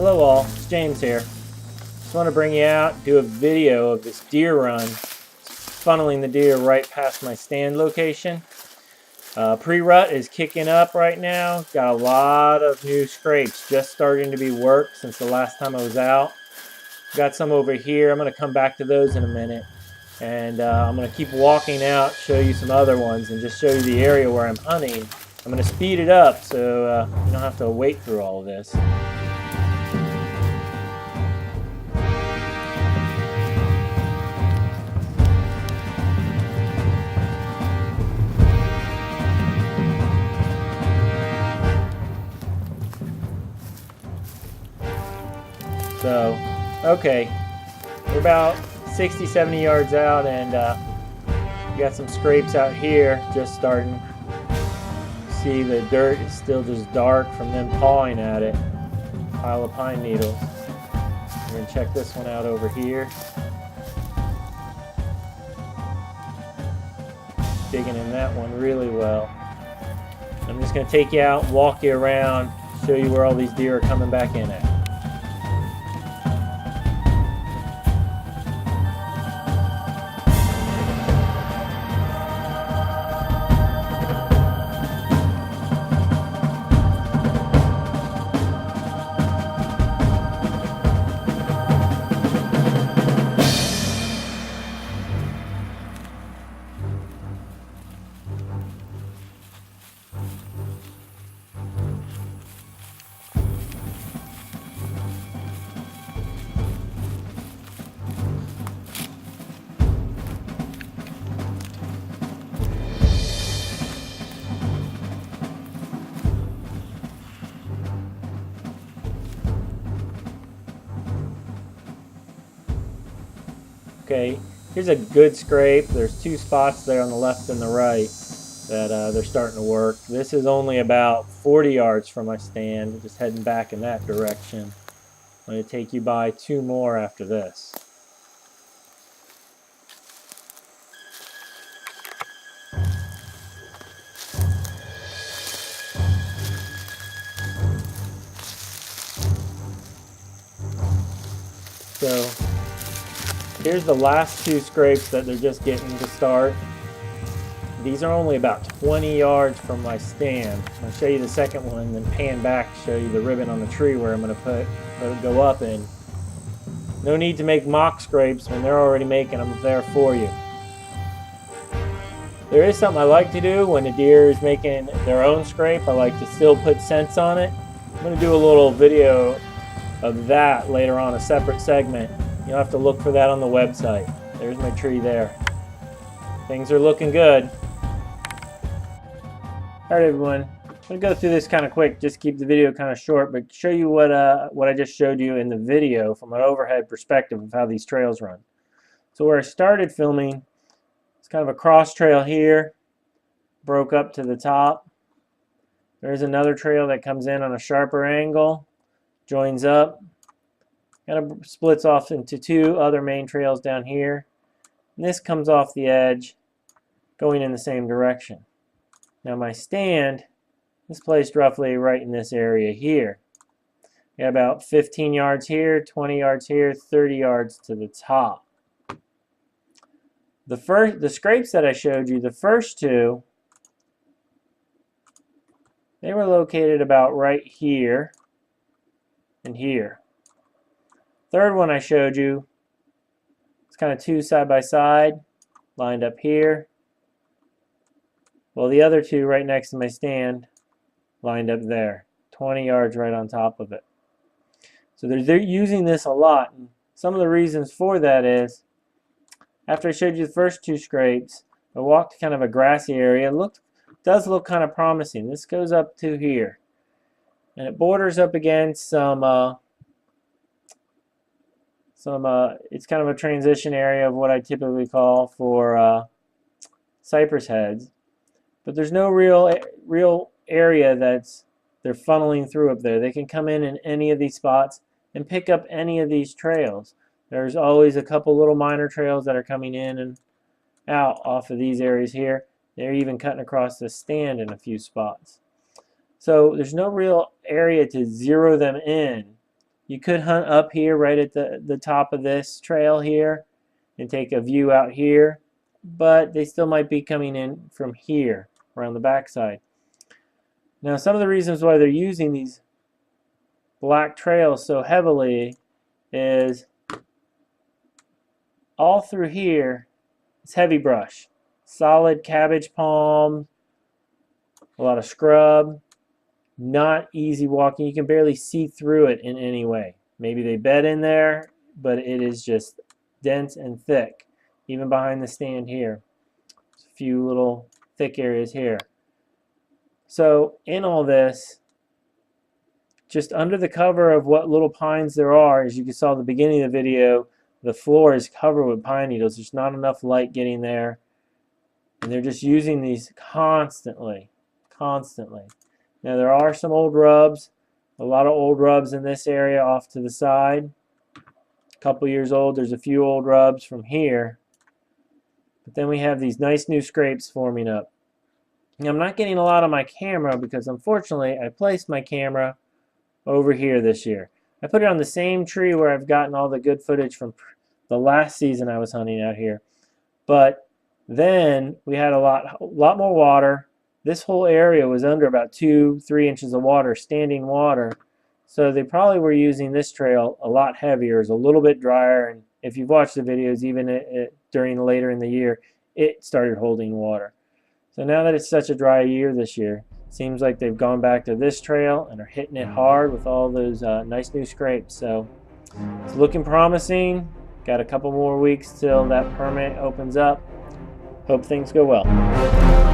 Hello all, it's James here. Just want to bring you out, do a video of this deer run. Funneling the deer right past my stand location. Pre-rut is kicking up right now. Got a lot of new scrapes just starting to be worked since the last time I was out. Got some over here. I'm going to come back to those in a minute. And I'm going to keep walking out, show you some other ones, and just show you the area where I'm hunting. I'm going to speed it up so you don't have to wait through all of this. So, okay, we're about 60, 70 yards out, and we got some scrapes out here just starting. See, the dirt is still just dark from them pawing at it. Pile of pine needles. We're gonna check this one out over here. Digging in that one really well. I'm just gonna take you out and walk you around, show you where all these deer are coming back in at. Okay, here's a good scrape. There's two spots there on the left and the right that they're starting to work. This is only about 40 yards from my stand, just heading back in that direction. I'm going to take you by two more after this. So here's the last two scrapes that they're just getting to start. These are only about 20 yards from my stand. I'll show you the second one and then pan back to show you the ribbon on the tree where I'm going to put it go up in. No need to make mock scrapes when they're already making them there for you. There is something I like to do when a deer is making their own scrape. I like to still put scents on it. I'm going to do a little video of that later on, a separate segment. You'll have to look for that on the website. There's my tree there. Things are looking good. Alright everyone, I'm going to go through this kind of quick, just keep the video kind of short, but show you what I just showed you in the video from an overhead perspective of how these trails run. So where I started filming, it's kind of a cross trail here, broke up to the top. There's another trail that comes in on a sharper angle, joins up. Kind of splits off into two other main trails down here. And this comes off the edge, going in the same direction. Now my stand is placed roughly right in this area here. Got about 15 yards here, 20 yards here, 30 yards to the top. The scrapes that I showed you, the first two, they were located about right here and here. Third one I showed you, it's kind of two side by side, lined up here. Well, the other two right next to my stand, lined up there, 20 yards right on top of it. So they're using this a lot. And some of the reasons for that is, after I showed you the first two scrapes, I walked kind of a grassy area. It does look kind of promising. This goes up to here, and it borders up against it's kind of a transition area of what I typically call for cypress heads, but there's no real area they're funneling through up there. They can come in any of these spots and pick up any of these trails. There's always a couple little minor trails that are coming in and out off of these areas here. They're even cutting across the stand in a few spots. So there's no real area to zero them in You could hunt up here right at the top of this trail here and take a view out here, but they still might be coming in from here around the backside. Now, some of the reasons why they're using these black trails so heavily is all through here it's heavy brush, solid cabbage palm, a lot of scrub, not easy walking. You can barely see through it in any way. Maybe they bed in there, but it is just dense and thick, even behind the stand here. There's a few little thick areas here. So in all this, just under the cover of what little pines there are, as you saw at the beginning of the video, the floor is covered with pine needles. There's not enough light getting there. And they're just using these constantly. Now there are some old rubs, a lot of old rubs in this area off to the side. A couple years old. There's a few old rubs from here. But then we have these nice new scrapes forming up. Now, I'm not getting a lot on my camera because unfortunately I placed my camera over here this year. I put it on the same tree where I've gotten all the good footage from the last season I was hunting out here. But then we had a lot more water. This whole area was under about 2-3 inches of water, standing water. So they probably were using this trail a lot heavier. It's a little bit drier, and if you've watched the videos, even during later in the year, it started holding water. So now that it's such a dry year this year, it seems like they've gone back to this trail and are hitting it hard with all those nice new scrapes. So it's looking promising. Got a couple more weeks till that permit opens up. Hope things go well.